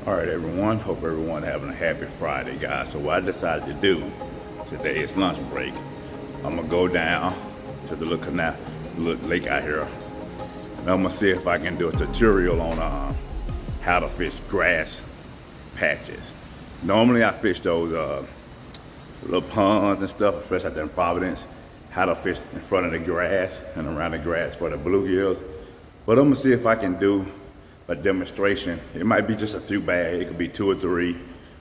All right, everyone. Hope everyone having a happy Friday, guys. So what I decided to do today is lunch break. I'm gonna go down to the little canal, the little lake out here. And I'm gonna see if I can do a tutorial on how to fish grass patches. Normally I fish those little ponds and stuff, especially out there in Providence. How to fish in front of the grass and around the grass for the bluegills. But I'm gonna see if I can do a demonstration. It might be just a few bass. It could be 2 or 3,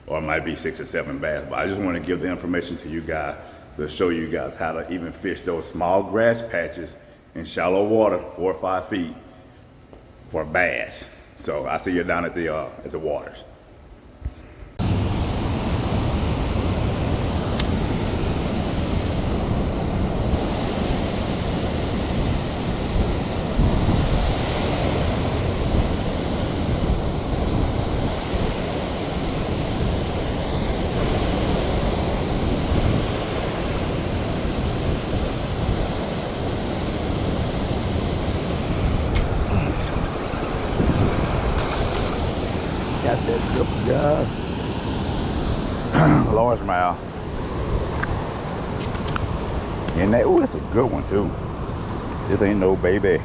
or it might be 6 or 7 bass. But I just want to give the information to you guys to show you guys how to even fish those small grass patches in shallow water, 4 or 5 feet, for bass. So I see you down at the waters. Got that good guy. Largemouth. And that, ooh, that's a good one too. This ain't no baby. This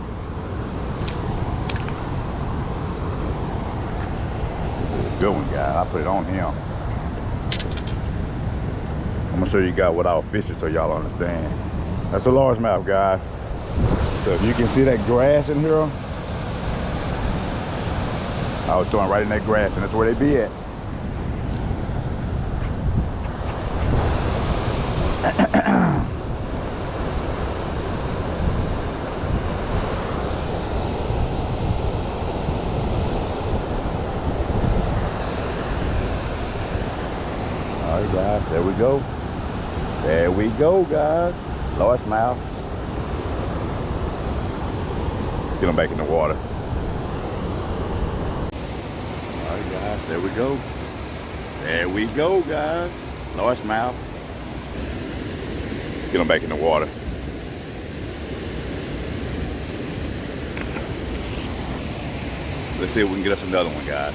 is a good one, guys. I put it on him. I'm gonna show you guys what I was fishing so y'all understand. That's a largemouth, guys. So if you can see that grass in here, I was throwing right in that grass, and that's where they be at. All right, guys, there we go. There we go, guys. Largemouth. Get them back in the water. Guys, there we go. There we go, guys. Largemouth. Get them back in the water. Let's see if we can get us another one, guys.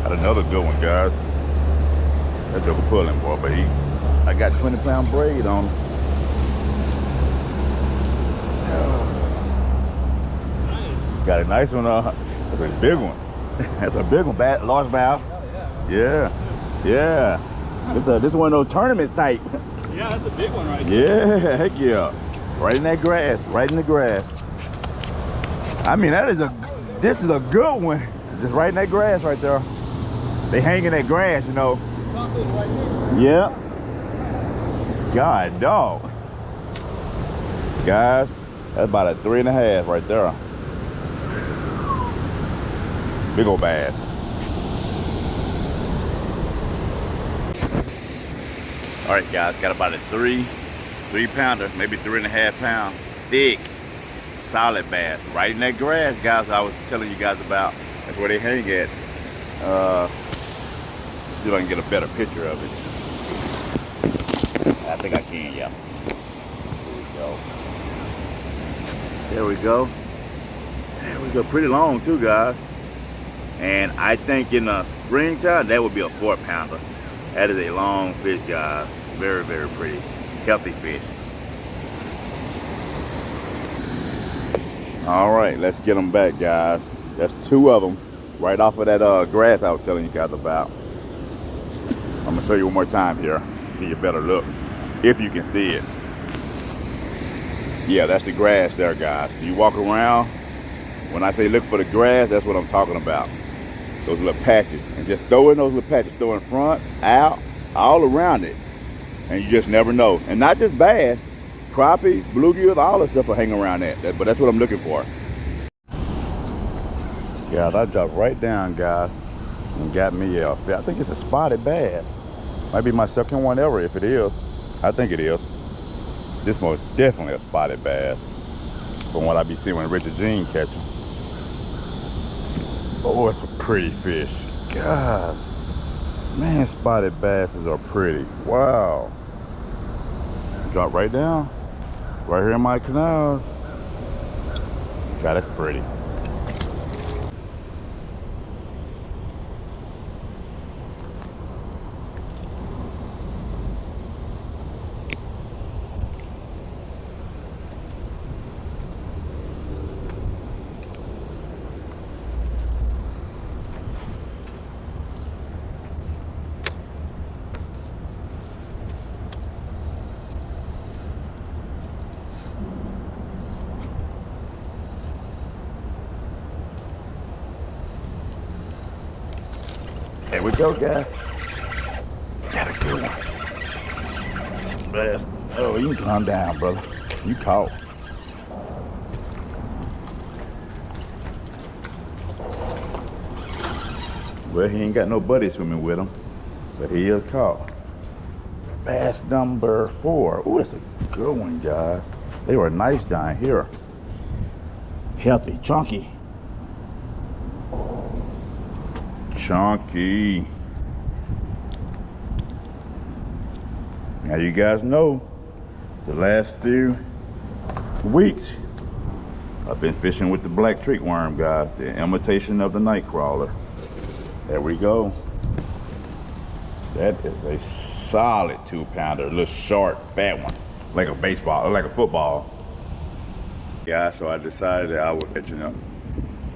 Another good one, guys. That joker pulling, boy, but I got 20-pound braid on him. Nice. Got a nice one. That's a big one. That's a big one, largemouth. Yeah, yeah. This one of those tournament type. Yeah, that's a big one right there. Yeah, heck yeah. Right in that grass, right in the grass. I mean, this is a good one. Just right in that grass right there. They hang in that grass, you know. Yeah. God, dog. Guys, that's about a 3.5 right there. Big old bass. All right, guys, got about a 3-pounder, maybe 3.5 pound, thick, solid bass. Right in that grass, guys, I was telling you guys about. That's where they hang at. See if I can get a better picture of it. I think I can, yeah. There we go. There we go. Pretty long too, guys. And I think in the springtime, that would be a 4-pounder. That is a long fish, guys. Very, very pretty. Healthy fish. All right, let's get them back, guys. That's 2 of them right off of that grass I was telling you guys about. I'm gonna show you one more time here, give you a better look, if you can see it. Yeah, that's the grass there, guys. You walk around, when I say look for the grass, that's what I'm talking about. Those little patches, and just throw in those little patches, throw in front, out, all around it. And you just never know. And not just bass, crappies, bluegills, all that stuff will hang around that. But that's what I'm looking for. Yeah, that dropped right down, guys. and got me a, I think it's a spotted bass. Might be my second one ever. If it is, I think it is. This most definitely a spotted bass from what I be seeing when Richard Jean catch them. Oh, it's a pretty fish. God, man, spotted basses are pretty. Wow. Drop right down, right here in my canal. God, that's pretty. There we go, guys. Got a good one. Man, oh, you can calm down, brother. You caught. Well, he ain't got no buddy swimming with him, but he is caught. Bass number 4. Oh, that's a good one, guys. They were nice down here. Healthy, chunky. Chunky. Now you guys know the last few weeks I've been fishing with the black trick worm, guys, the imitation of the night crawler. There we go. That is a solid 2-pounder, a little short, fat one, like a baseball, or like a football. Yeah, so I decided that I was catching up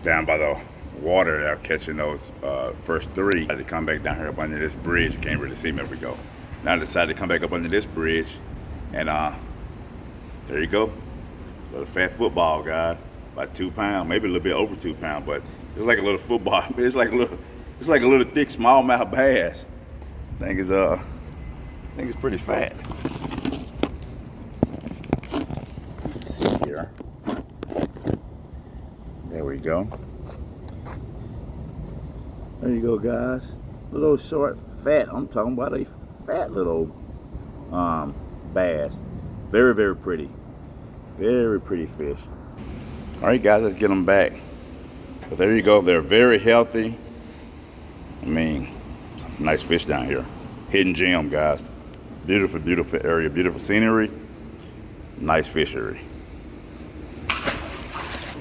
down by the water that I'm catching those first 3. I had to come back down here up under this bridge. You can't really see me. There we go. Now I decided to come back up under this bridge, and there you go. Little fat football, guys, about 2 pounds, maybe a little bit over 2 pounds, but it's like a little football. It's like a little thick smallmouth bass. I think it's pretty fat. Let's see here. There we go. There you go, guys. A little short, fat. I'm talking about a fat little bass. Very, very pretty. Very pretty fish. All right, guys, let's get them back. But there you go. They're very healthy. I mean, some nice fish down here. Hidden gem, guys. Beautiful, beautiful area. Beautiful scenery. Nice fishery.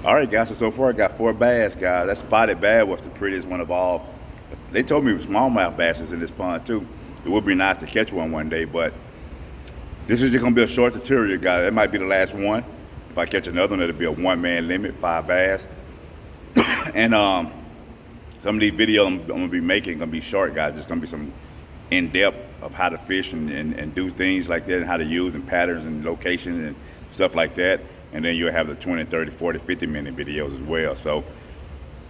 All right, guys, so far I got 4 bass, guys. That spotted bass was the prettiest one of all. They told me smallmouth bass is in this pond too. It would be nice to catch one day, but this is just gonna be a short tutorial, guys. That might be the last one. If I catch another one, it'll be a 1-man limit, 5 bass. And some of these videos I'm gonna be making gonna be short, guys. Just gonna be some in-depth of how to fish and do things like that, and how to use and patterns and locations and stuff like that. And then you'll have the 20, 30, 40, 50-minute videos as well. So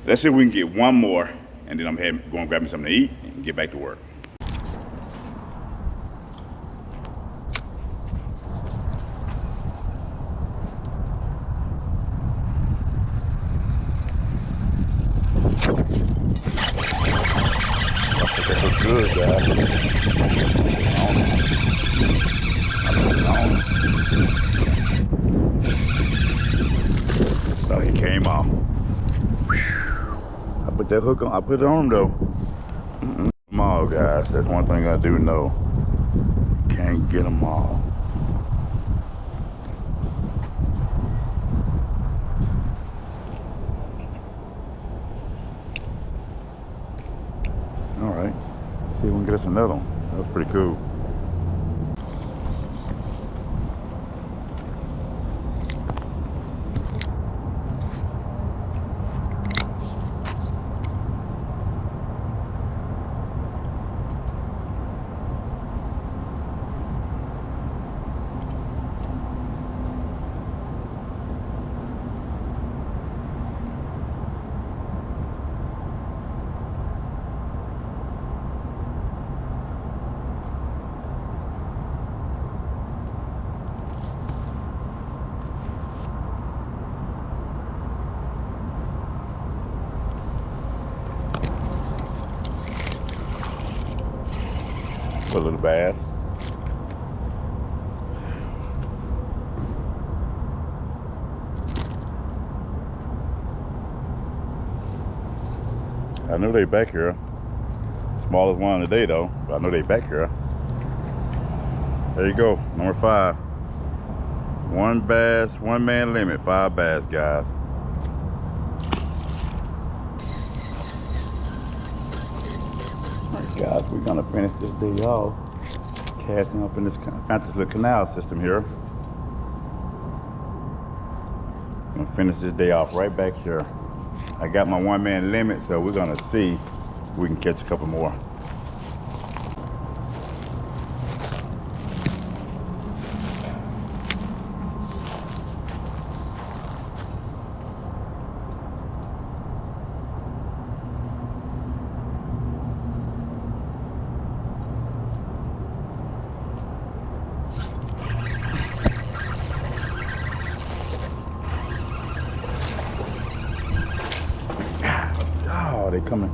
let's see if we can get one more, and then I'm going to grab me something to eat and get back to work. That looks good, guys. Oh, he came off. I put that hook on. I put it on him though. Come on, guys. That's one thing I do know. Can't get them all. All right. Let's see if we can get us another one. That was pretty cool. Put a little bass. I know they back here. Smallest one of the day though, but I know they back here. There you go, number 5. 1 bass, 1 man limit, 5 bass, guys. All right, guys, we're gonna finish this day off casting up in this little canal system here. I'm gonna finish this day off right back here. I got my 1 man limit, so we're gonna see if we can catch a couple more. Oh, they coming.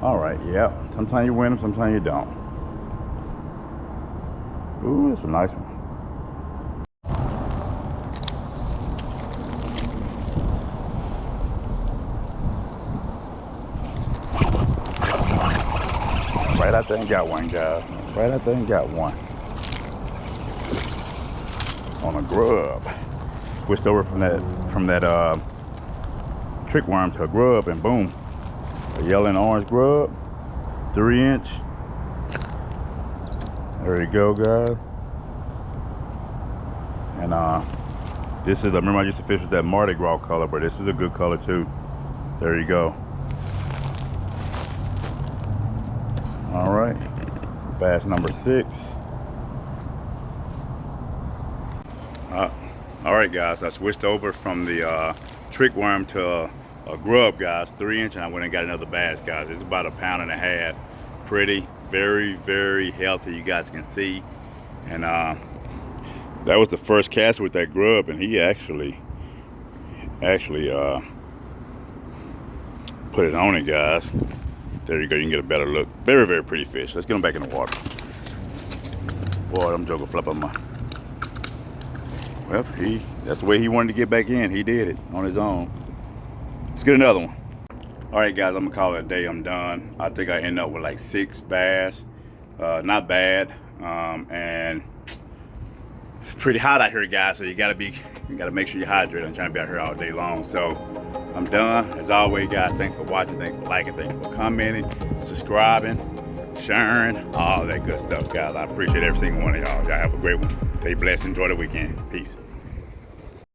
All right, yep. Sometimes you win them, sometimes you don't. Ooh, that's a nice one. Right out there and got one, guys. Right out there and got one. On a grub. Switched over from that trick worm to a grub, and boom. A yellow and orange grub, 3-inch. There you go, guys. And this is, remember I used to fish with that Mardi Gras color, but this is a good color too. There you go. All right, bass number 6. All right, guys, I switched over from the trick worm to a grub, guys, 3-inch, and I went and got another bass, guys. It's about 1.5 pounds. Pretty, very, very healthy, you guys can see. And that was the first cast with that grub, and he actually put it on it, guys. There you go, you can get a better look. Very, very pretty fish. Let's get him back in the water. Boy, them jokers flip on my. Well, that's the way he wanted to get back in. He did it on his own. Let's get another one. All right, guys, I'm gonna call it a day. I'm done. I think I end up with like 6 bass. Not bad. And it's pretty hot out here, guys, so you gotta make sure you hydrate. I'm trying to be out here all day long. So I'm done. As always, guys, thanks for watching, thanks for liking, thanks for commenting, subscribing, sharing, all that good stuff, guys. I appreciate every single one of y'all. Y'all have a great one. Stay blessed, enjoy the weekend. Peace.